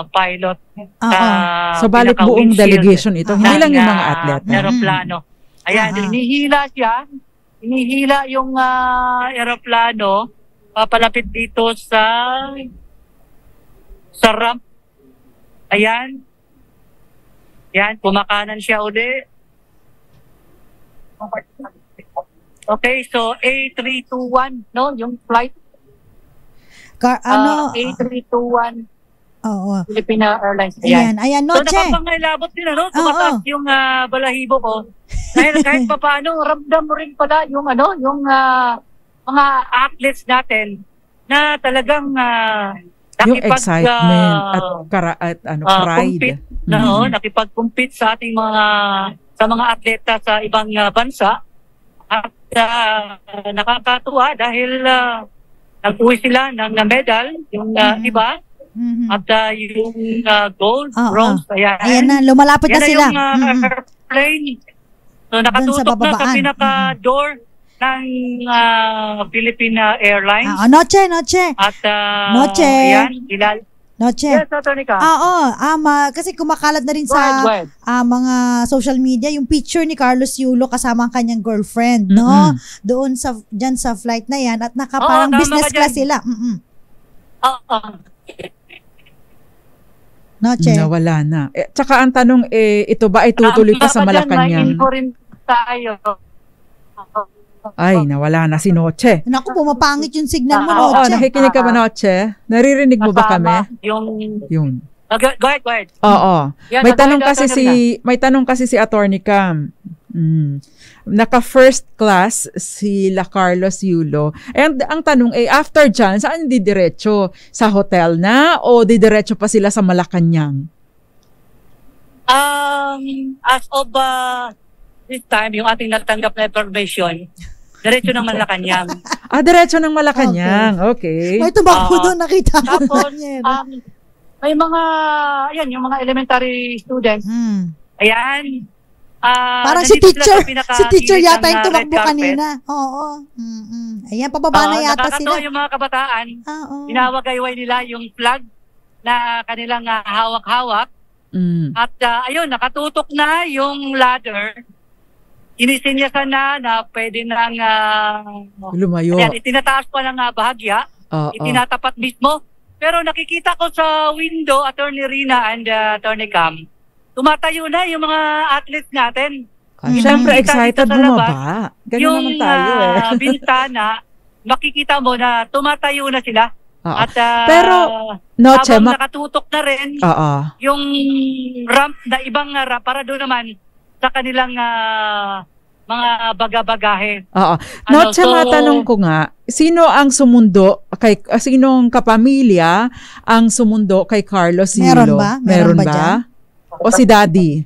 pilot. So balik buong delegation ito, hindi lang yung mga atleta. Aeroplano. Ayan, hinihila siya. Hinihila yung eroplano papalapit dito sa ramp. Ayan. Yan, kumakanan siya uli. Okay, so A321, no? Yung flight. A321. Oo. Filipina Airlines. Ayan, So, Noche. nakapangilabot din, ano? Tumataas yung balahibo ko. Dahil kahit pa paano, ramdam mo rin pala yung, yung mga athletes natin na talagang yung excitement at pride. Compete, nakipag-compete sa ating mga atleta sa ibang bansa. At nakakatuwa dahil nag-uwi sila ng medal, yung iba. At yung gold, bronze, ayan na, lumalapit na sila. Yan na yung airplane. So nakatutok na sa pinaka-door ng Philippine Airlines. Noche. At Noche. Ayan, Noche. Yes, Atty. Cam. Kasi kumakalat na rin sa mga social media yung picture ni Carlos Yulo kasama ang kanyang girlfriend, no? Doon diyan sa flight na yan at parang business class sila. Noche. Nawala na. Tsaka ang tanong, ito ba ay tutuloy pa sa Malacanang? Rin tayo. Ay, nawala na si Noche. Naku, pumapangit yung signal mo, Oo, Noche. nakikinig ka ba, Noche? Naririnig mo ba kami? Yun. Go ahead. Oo. May tanong kasi si Attorney Cam. Naka first class sila Carlos Yulo. And ang tanong after dyan, saan didiretso? Sa hotel na o didiretso pa sila sa Malacanang? As of this time, yung ating natanggap na information, diretso ng Malacanang. Diretso ng Malacanang. Okay. May tumakbo doon, nakita ko. Tapos, may mga, yung mga elementary students. Ayan. Parang si teacher yata yung tumakbo kanina. Oo. Ayan, pababa na yata sila. Nakakatawa yung mga kabataan. Inawagayway nila yung flag na kanilang hawak-hawak. At ayun, nakatutok na yung ladder. Inisinyasan na pwede nang lumayo. Ayan, itinataas pa ng bahagya. Itinatapat mismo. Pero nakikita ko sa window, Attorney Rina and Attorney Cam, tumatayo na yung mga athletes natin. Siyempre, excited bumaba. Ganyan naman tayo bintana, makikita mo na tumatayo na sila. At pero, Noche, habang nakatutok na rin yung ramp na ibang ramp para doon naman sa kanilang mga bagabagahe. Noche, matanong ko nga, sino ang sumundo, sinong kapamilya ang sumundo kay Carlos Yulo? Meron ba? O si Daddy?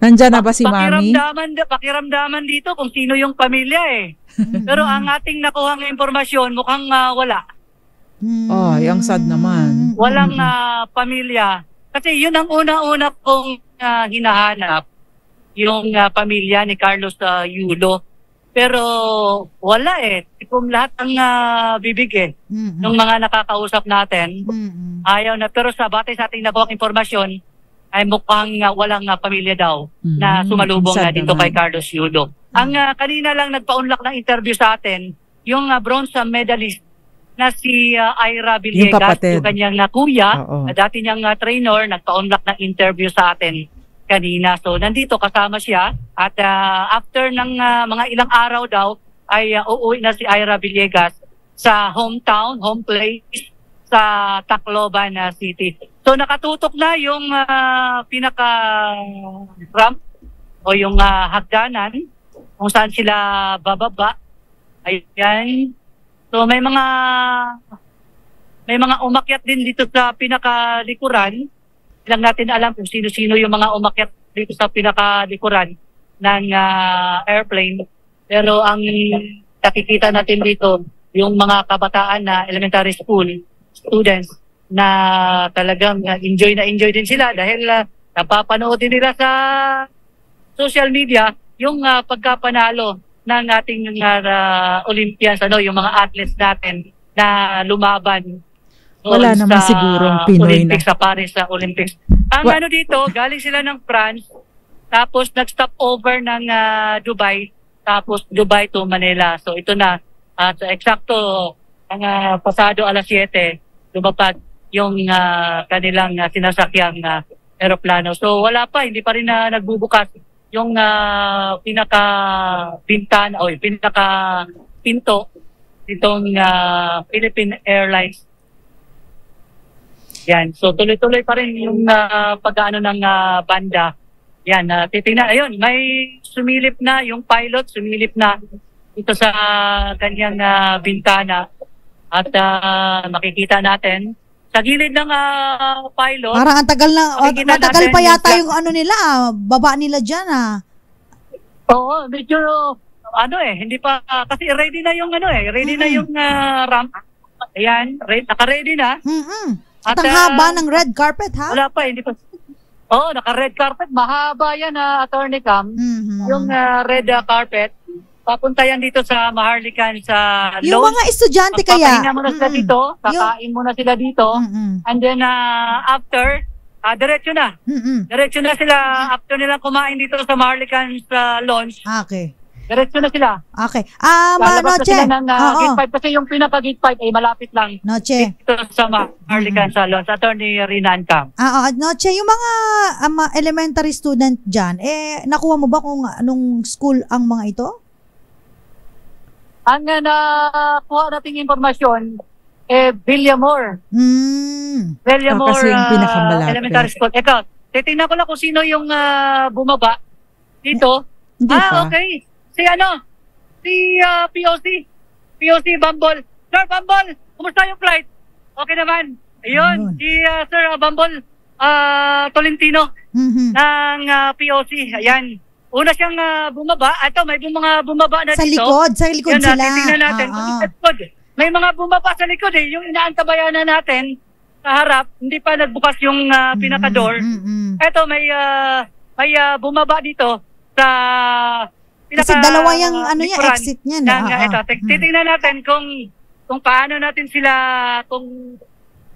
Nandyan na ba si Mami? Pakiramdaman dito kung sino yung pamilya Pero ang ating nakuhang impormasyon mukhang wala. Yung sad naman. Walang pamilya. Kasi yun ang una-una kong hinahanap, yung pamilya ni Carlos Yulo. Pero wala kung lahat ang bibig ng mga nakakausap natin, ayaw na. Pero batay sa ating nakuhang impormasyon, ay mukhang walang pamilya daw na sumalubong dito kay Carlos Yulo. Ang kanina lang nagpa-unlock ng interview sa atin, yung bronze medalist na si Ira Villegas, yung kanyang kuya, na dati niyang trainer, nagpa-unlock ng interview sa atin kanina. So nandito kasama siya at after ng mga ilang araw daw ay uuwi na si Ira Villegas sa hometown, home place sa Tacloban City. So nakatutok na yung pinaka-ramp o yung hagdanan kung saan sila bababa. Ayan. So may mga umakyat din dito sa pinaka-likuran. Lang natin alam kung sino-sino yung mga umakyat dito sa pinaka-likuran ng airplane. Pero ang nakikita natin dito, yung mga kabataan na elementary school students na talagang enjoy din sila dahil napapanood din nila sa social media yung pagkapanalo ng ating Olympians, yung mga athletes natin na lumaban. Wala naman sigurong Pinoy Olympics, sa Paris Olympics. Ang dito, galing sila ng France tapos nag-stop over ng Dubai, tapos Dubai to Manila. So ito na, at eksakto ang pasado alas 7, lumapag yung kanilang sinasakyang eroplano. So wala pa, hindi pa rin nagbubukas yung pinaka-bintana o pinaka-pinto itong Philippine Airlines. Yan. So tuloy-tuloy pa rin yung pag-ano ng banda. Yan. Titingnan. Ayun, may sumilip na yung pilot, sumilip na ito sa kanyang bintana. At makikita natin sa gilid ng pilot. Parang ang tagal na, matagal pa yata yung ano nila, baba nila dyan Oo, medyo hindi pa, kasi ready na yung ready na yung ramp. Ayan, naka-ready na. At ang haba ng red carpet, ha? Wala pa, hindi pa. Oo, naka-red carpet. Mahaba yan, Attorney Cam. Yung red carpet. Papunta yan dito sa Maharlikan sa Lounge. Yung mga estudyante kaya. Papahinga muna sila dito. Kakain muna sila dito. And then, after, diretso na. Diretso na sila. After nilang kumain dito sa Maharlikan sa Lounge. Okay. Diretso na sila. Okay. Lalabas na Noche. sila ng gate 5 kasi yung pinaka-gate 5 ay malapit lang. Noche. Dito sa Maharlikan sa Lounge. Attorney Rinan Cam. Noche, yung mga elementary student dyan, nakuha mo ba kung anong school ang mga ito? Ang nakuha nating informasyon, Villamor. Villamor kasi yung pinakamalapit. Elementary School. Eko, titingnan ko lang kung sino yung bumaba dito. Hindi pa. Okay. Si POC. POC Bumble. Sir Bumble, kumusta yung flight? Okay naman. Ayun, si Sir Bumble Tolentino ng POC. Ayan. Una siyang bumaba. Ito, may mga bumaba na Sa dito. Sa likod yan, sila. Titingnan natin. May mga bumaba sa likod yung inaantabayan na natin sa harap. Hindi pa nagbukas yung pinaka-door. Ito, may bumaba dito sa kasi dalawa yung exit niya. Titingnan natin kung paano natin sila, kung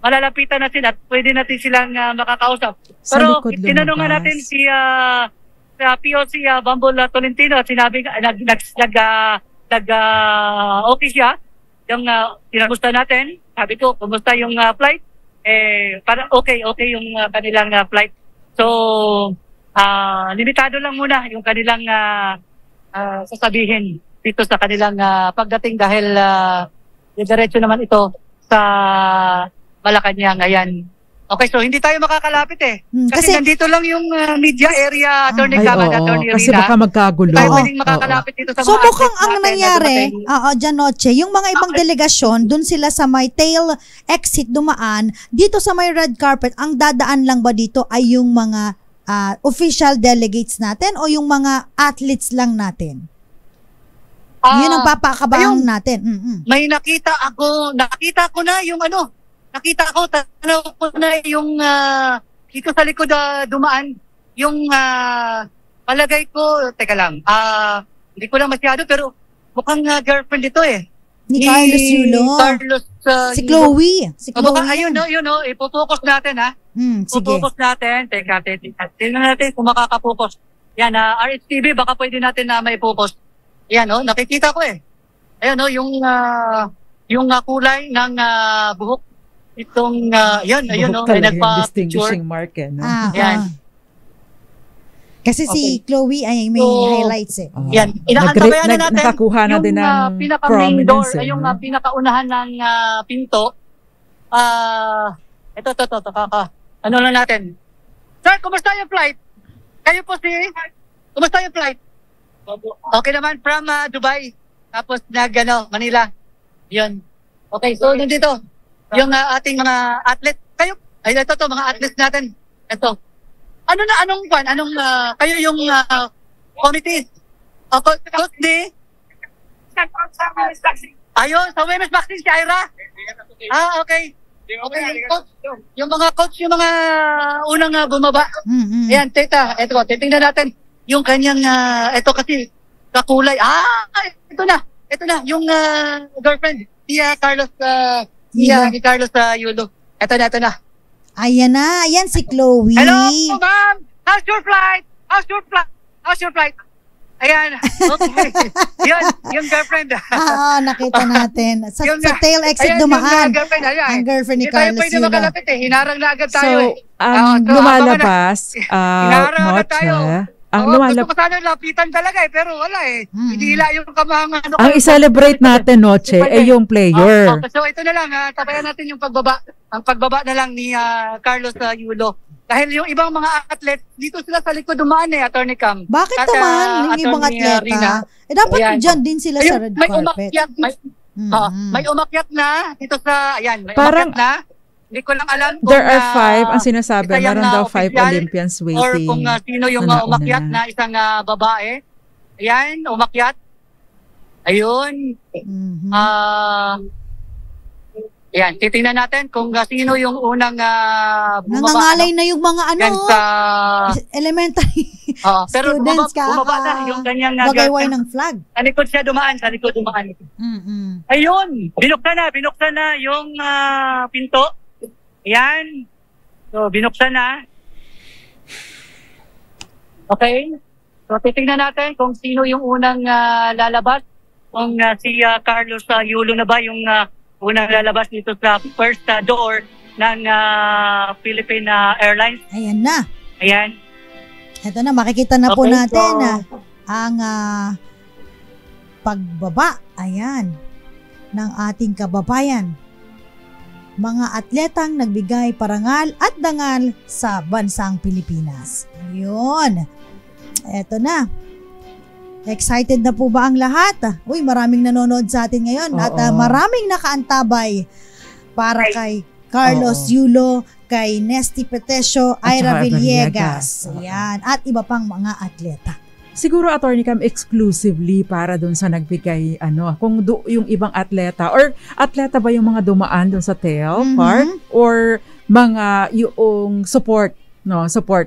malalapitan na sila at pwede natin silang makakausap. Pero tinanungan natin si POC Bumble Tolentino at sinabi okay siya. Yung kinamusta natin, sabi ko, kumusta yung flight? Para okay yung kanilang flight. So, limitado lang muna yung kanilang sasabihin dito sa kanilang pagdating dahil diretso naman ito sa Malacanang. Ayan. Okay, so hindi tayo makakalapit kasi nandito lang yung media area, Attorney Cam at Attorney Rina. Kasi baka magkagulo. Tayo pwedeng makakalapit dito sa so mga mukhang ang nangyari, dyan Noche, yung mga ibang delegasyon, dun sila sa may tail exit dumaan, dito sa may red carpet, ang dadaan lang ba dito ay yung mga official delegates natin o yung mga athletes lang natin? Yun ang papakabang natin. May nakita ko na yung nakita ko na yung dito sa likod dumaan yung palagay ko, teka lang, hindi ko lang masyado pero mukhang girlfriend ito ni Carlos Yulo. Si Chloe. Ayun ipopokus natin sige. Ipopokus natin. Teka, tingnan natin kung makakapokus. Yan, RHTV, baka pwede natin na maipokus. Yan, nakikita ko Ayun, yung kulay ng buhok. Itong, ayun, ay distinguishing mark, no? Yan. Kasi si Chloe ay may highlights Yan, inaantabayan na natin nakakuha na din ng pinaka-main door, prominence. yung pinaka-unahan ng pinto. Ito, ano lang natin. Sir, kumusta yung flight? Kayo po kumusta yung flight? Okay naman, from Dubai. Tapos Manila. Yun. Okay, so nandito. Yung ating mga athlete. Kayo, ito mga athletes natin. Ito. Kayo yung committee. Coach D. Ayun, sa women's boxing si Ira. Okay. Okay, yung mga coach, yung mga unang bumaba. Ayan, teta, ito, titingnan natin yung kanyang, ito kasi, kakulay. Ito na, yung girlfriend, si Carlos, ni Carlos Yulo. Ito na. Ayan na, ayan si Chloe. Hello, ma'am! How's your flight? how's your flight? How's your flight? Ayan, okay. Yun, yung girlfriend. Nakita natin. Sa Yung- tail exit Ayan, dumaan. yung girlfriend, ayan. Ang girlfriend ni Hindi tayo Carlos pwede Yulo. makalapit Hinarang na agad tayo So, ang So, lumalabas, Hinarang agad tayo. ang Gusto lumalabas, ko sana lapitan talaga pero wala Hinila yung kamahang ano. ang i-celebrate natin, Noche, ay yung player. So ito na lang, tabayan natin yung pagbaba. Ang pagbaba na lang ni Carlos Yulo. Dahil yung ibang mga athlete, dito sila sa likod dumaan Attorney Cam. Bakit At, naman yung ibang Attorney, atleta? Rina. Dapat Ayan. dyan din sila sa red May carpet. umakyat, may umakyat na dito sa, may Parang- umakyat na. Hindi ko lang alam kung There are 5, ang sinasabi, isa yung, meron daw 5 official Olympians or waiting. kung sino yung na nauna umakyat na. na isang babae. Ayan, umakyat. Ayun. Mhm. Ayan, titingnan natin kung sino yung unang bumaba. Nangangalay na yung mga Yan sa, elementary pero students bumaba na yung kanyang magayway ng flag. Sa likod siya dumaan, sa likod dumaan. Mhm. Ayun, binuksan na yung pinto. Ayan. So, binuksan na. Okay. So, titingnan natin kung sino yung unang lalabas. Kung si Carlos Yulo na ba yung unang lalabas dito sa first door ng Philippine Airlines. Ayan na. Ayan. Ito na, makikita na po Okay, natin so- ang pagbaba, ayan, ng ating kababayan. Mga atletang nagbigay parangal at dangal sa bansang Pilipinas. Ayun. Eto na. Excited na po ba ang lahat? Uy, maraming nanonood sa atin ngayon at Oo. maraming nakaantabay para kay Carlos Oo. Yulo, kay Nesty Petesio, At Ira saka Villegas. Villegas. Oo. Ayan. At iba pang mga atleta. Siguro, Attorney Cam, exclusively para dun sa nagbigay, kung yung ibang atleta, or atleta ba yung mga dumaan dun sa tail Mhm. part, or mga yung support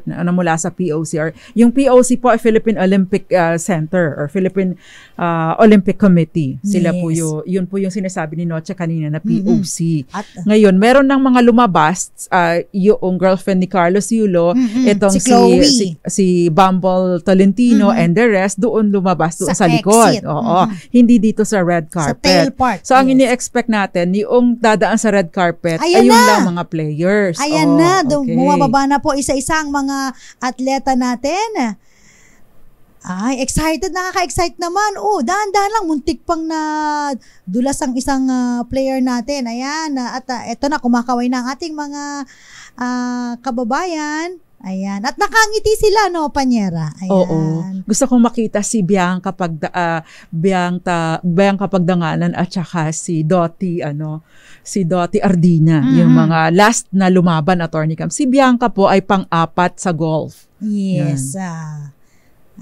na mula sa POC, or yung POC po ay Philippine Olympic Center or Philippine Olympic Committee. Sila po Yes. yun po yung sinasabi ni Noche kanina na POC. At Ngayon, meron ng mga lumabas, yung girlfriend ni Carlos Yulo, itong si Chloe. si Bumble Tolentino and the rest, doon lumabas doon Sa sa likod. exit. Oo. Hindi dito sa red sa tail carpet. part. So, ang yes. ini-expect natin, yung dadaan sa red carpet, Ayan ayun na. lang mga players. Ayan Oo, na, okay. bumababa na po isa-isang mga atleta natin. Ay, excited, nakaka-excite naman. Dahan-dahan lang, muntik pang na dulas ang isang player natin. Ayan, at eto na, kumakaway na ang ating mga kababayan. Ayan, at nakangiti sila, no, Panyera? Ayan. Oo. Gusto kong makita si Bianca Pagdanganan at saka si Dottie Ardina, yung mga last na lumaban, Attorney Cam. Si Bianca po ay pang-apat sa golf. Yes.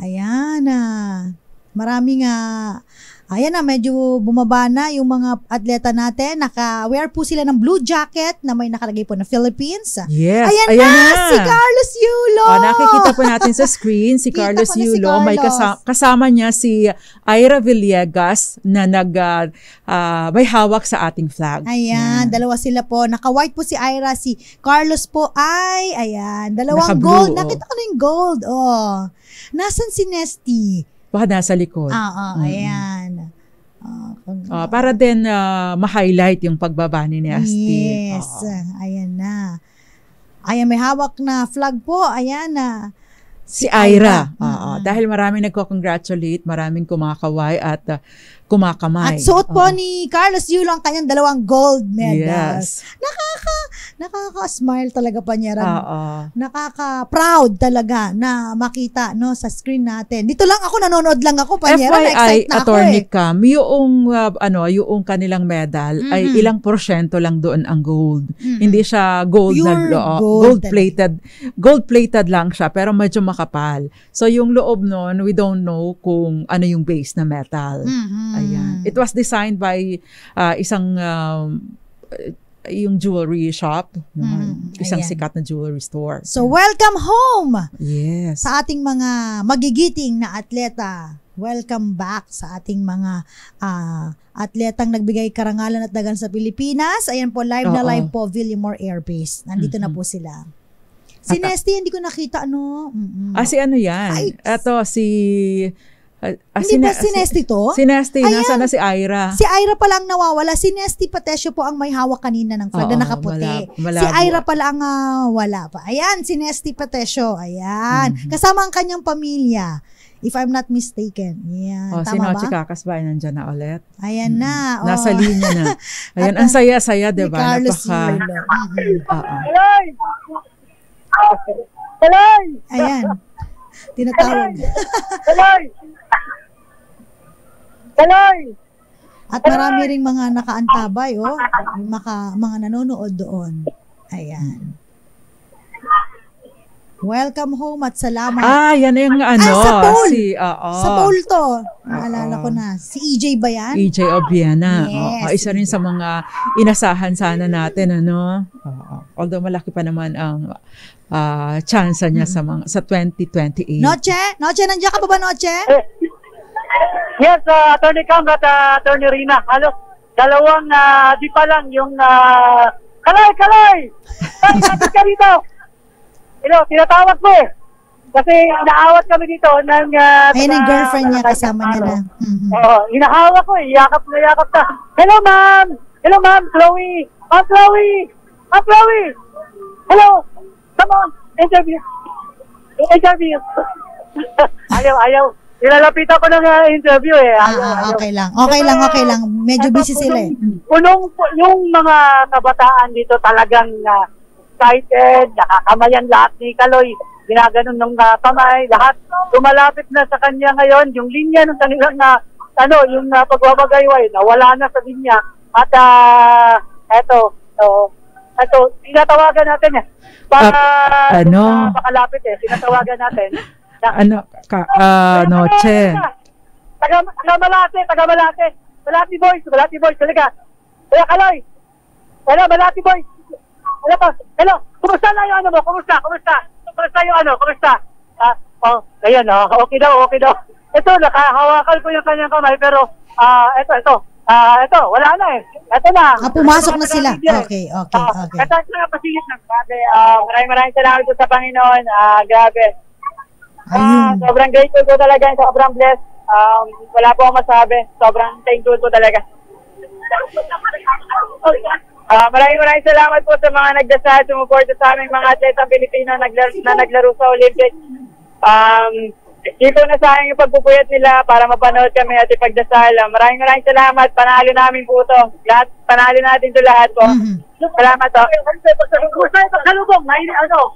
Ayan. Maraming ayan na, medyo bumaba na yung mga atleta natin. Naka-wear po sila ng blue jacket na may nakalagay po na Philippines. Yes. Ayan na, si Carlos Yulo. Nakikita po natin sa screen si Kita Carlos ko na si Yulo. May Carlos. kasama niya si Ira Villegas na may hawak sa ating flag. Ayan, dalawa sila po. Naka-white po si Ira, si Carlos po ay, ayan, dalawang Naka-blue, gold. Nakita ko na yung gold. Nasaan si Nesty? Baka nasa likod. Ayan. Para din ma-highlight yung pagbaba ni Nesty. Yes. Ayan na. Ayan, may hawak na flag po. Ayan na. Si Ira. Dahil maraming nagko-congratulate, maraming kumakaway at kumakamay. At suot po ni Carlos Yulo ang kanyang dalawang gold medals. Yes. Nakaka-smile talaga, Panyera. Oo. Nakaka-proud talaga na makita, no, sa screen natin. Dito lang ako, nanonood lang ako, Panyera. FYI, Na-excite na ako Attorney Cam, yung kanilang medal ay ilang porsyento lang doon ang gold. Hindi siya gold Pure na gold gold-plated lang siya, pero medyo makapal. So yung loob noon, we don't know kung ano yung base na metal. Ayan. It was designed by isang yung jewelry shop, isang ayan. sikat na jewelry store. So, welcome home Yes. sa ating mga magigiting na atleta. Welcome back sa ating mga atletang nagbigay karangalan at dagan sa Pilipinas. Ayan po, live na Oo. live po, Villamor Air Base. Nandito na po sila. Si Nesty, hindi ko nakita, ano? Si ano yan? Ay, Ito, hindi ba si Nesty to? Si Nesty, nasa na si Ira. Si Ira pala ang nawawala. Si Nesty Patesio po ang may hawak kanina ng flag na nakaputi. Si Ira pala ang wala pa. Ayan, si Nesty Patesio. Ayan. Kasama ang kanyang pamilya. If I'm not mistaken. Ayan. Si Tama Noche ba? Kakasbay, nandyan na ulit. Ayan na. Nasa linya na. Ayan, ang saya-saya, diba? Carlos Napaka... Yulo. Kaloy! Kaloy! Ayan. Tinatawag. Kaloy! Kaloy! At marami ring mga nakaantabay, mga nanonood doon. Ayan. Welcome home at salamat. Yan yung ano. Sa poll. Sa poll to. Naalala ko na. Si EJ ba yan? EJ Obiena. Yes. Isa rin sa mga inasahan sana natin, ano. Although malaki pa naman ang chance niya sa 2028. Noche, nandiyan ka pa ba, Noche? Yes, Attorney Cam at Attorney Rina. Halos dalawang di pa lang yung Kaloy! Kapit ka rito! Tinatawag ko eh. Kasi inaawat kami dito ng... Ayun ang girlfriend niya, kasama niya na. Inahawak ko eh. Yakap na. Hello, ma'am! Hello, ma'am! Chloe! Ma'am Chloe! Ma'am Chloe! Hello! Come on! Interview! Ayaw. Nilalapit ako ng interview eh. Okay lang. Medyo busy sila eh. Yung mga kabataan dito talagang excited, nakakamayan lahat ni Kaloy. Ginaganon ng kamay, lahat lumalapit na sa kanya ngayon. Yung linya ng kanilang yung pagbabagayway, nawala na sa linya. At eto, tinatawagan natin eh. Para makalapit eh, tinatawagan natin. Noche. Malati boys, talaga. Kaya Kaloy. Malati boys. Hello. Kumusta na yung ano mo? Kumusta yung ano? Ayan, okay daw. Ito, nakahawakan ko yung kanyang kamay, pero, ito, wala na eh. Ito na. Pumasok na sila. Okay. Ito na, pasigit na. Maraming salamat po sa Panginoon. Grabe. Sobrang grateful po talaga, sobrang blessed. Wala po akong masabi. Sobrang thankful po talaga. Maraming salamat po sa mga nagdasal, sumuporta sa aming mga atletang Pilipino na naglaro sa Olympics. Hindi po na sa akin yung pagpupuyat nila para mapanood kami at ipagdasal. Maraming salamat. Panalo namin po ito. Panalo natin ito lahat po. Salamat po.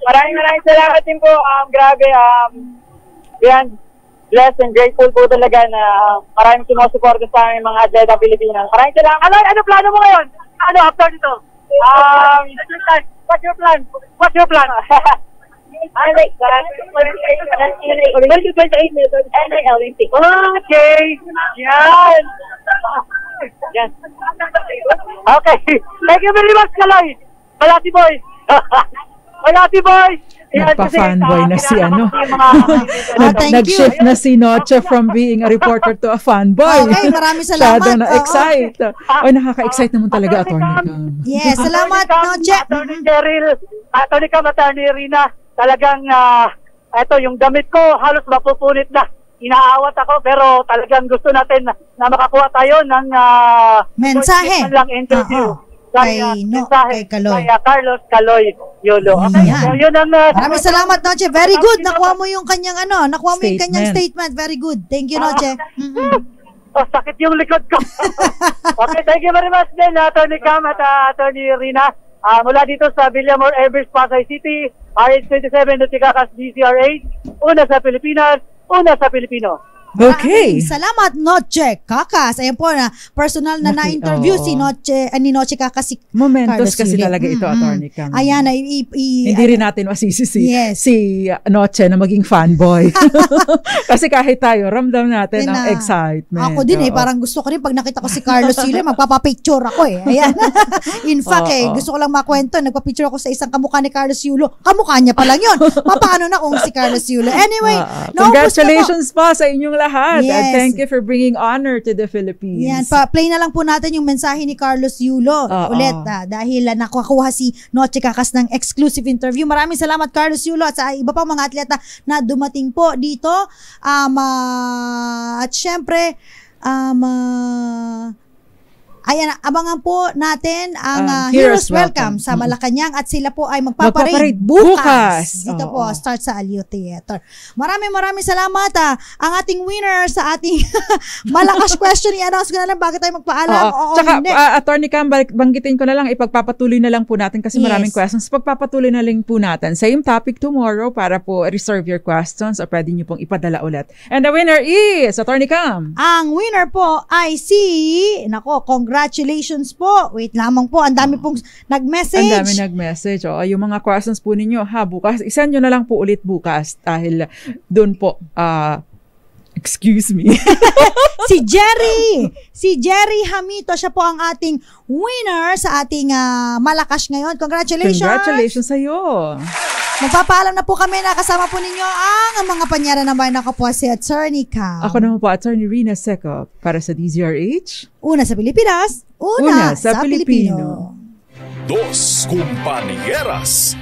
Maraming salamat din po. Grabe. Yan. Blessed and grateful po talaga na maraming sumusuporta sa aming mga atletang Pilipino. Maraming salamat. Ano plano mo ngayon? After dito? What's your plan? I like that. 2028 Olympics. Okay. Yan. Okay. Thank you very much, Kaloy. Malati boys. Nagpa-fanboy na si ano. Nag-shift na si Noche from being a reporter to a fanboy. Okay, maraming salamat. Masyado na-excite. Nakaka-excite naman talaga, Attorney Cam. Yes, salamat, Noche. Attorney Cheryl, Attorney Cam, Attorney Rina, talagang, yung damit ko, halos mapupunit na. Inaawat ako, pero talagang gusto natin na makakuha tayo ng mensahe. Lang interview. Kay Kaloy. Kay Carlos Kaloy Yulo. Okay, so yun ang... Maraming salamat, Noche. Very good. Nakuha mo yung kanyang statement. Very good. Thank you, Noche. Sakit yung likod ko. Okay, thank you very much din, Attorney Cam at Attorney Rina. Mula dito sa Villamor Everest, Pasay City, RH27, Nutikakas, DCR8. Una sa Pilipinas, una sa Pilipino. Okay. Salamat, Noche Kakas. Ayan po na personal na na-interview si Noche Kakas. Si Momentous kasi talaga ito, Attorney Cam. Ayan, hindi rin natin masisi yes. si Noche na maging fanboy. Kasi kahit tayo, ramdam natin ang excitement. Ako din parang gusto ko rin pag nakita ko si Carlos Yulo, magpapapicture ako Ayan. In fact gusto ko lang makwento, nagpapicture ako sa isang kamukha ni Carlos Yulo. Kamukha niya pa lang yun. Paano na kung si Carlos Yulo? Anyway, congratulations pa sa inyong lahat. lahat. Yes. And thank you for bringing honor to the Philippines. Yan, play na lang po natin yung mensahe ni Carlos Yulo ulit dahil nakuha si Noche Kakas ng exclusive interview. Maraming salamat Carlos Yulo at sa iba pang mga atleta na dumating po dito. At syempre, ayan, abangan po natin ang Heroes Welcome sa Malacanang at sila po ay magpaparade bukas. Dito po, start sa Aliw Theater. Maraming salamat. Ang ating winner sa ating malakas question, i-announce ko na lang bakit tayo magpaalam. Tsaka, Attorney Cam, banggitin ko na lang, ipagpapatuloy na lang po natin kasi maraming questions. Pagpapatuloy na lang po natin. Same topic tomorrow para po reserve your questions o pwede nyo pong ipadala ulit. And the winner is, Attorney Cam. Ang winner po ay si, congratulations po. Wait lamang po. Ang dami pong nag-message. Ang dami nag-message. Yung mga questions po ninyo, bukas. Isend nyo na lang po ulit bukas. Dahil doon po, excuse me. Si Jerry Hamito, siya po ang ating winner sa ating Malakas ngayon. Congratulations. Congratulations sa'yo. Magpapaalam na po kami na kasama po ninyo ang mga panyara ng bayan. Ako po si Attorney Cam. Ako naman po, Attorney Rina Secop para sa DZRH. Una sa Pilipinas, una sa Pilipino. Dos Compañeras.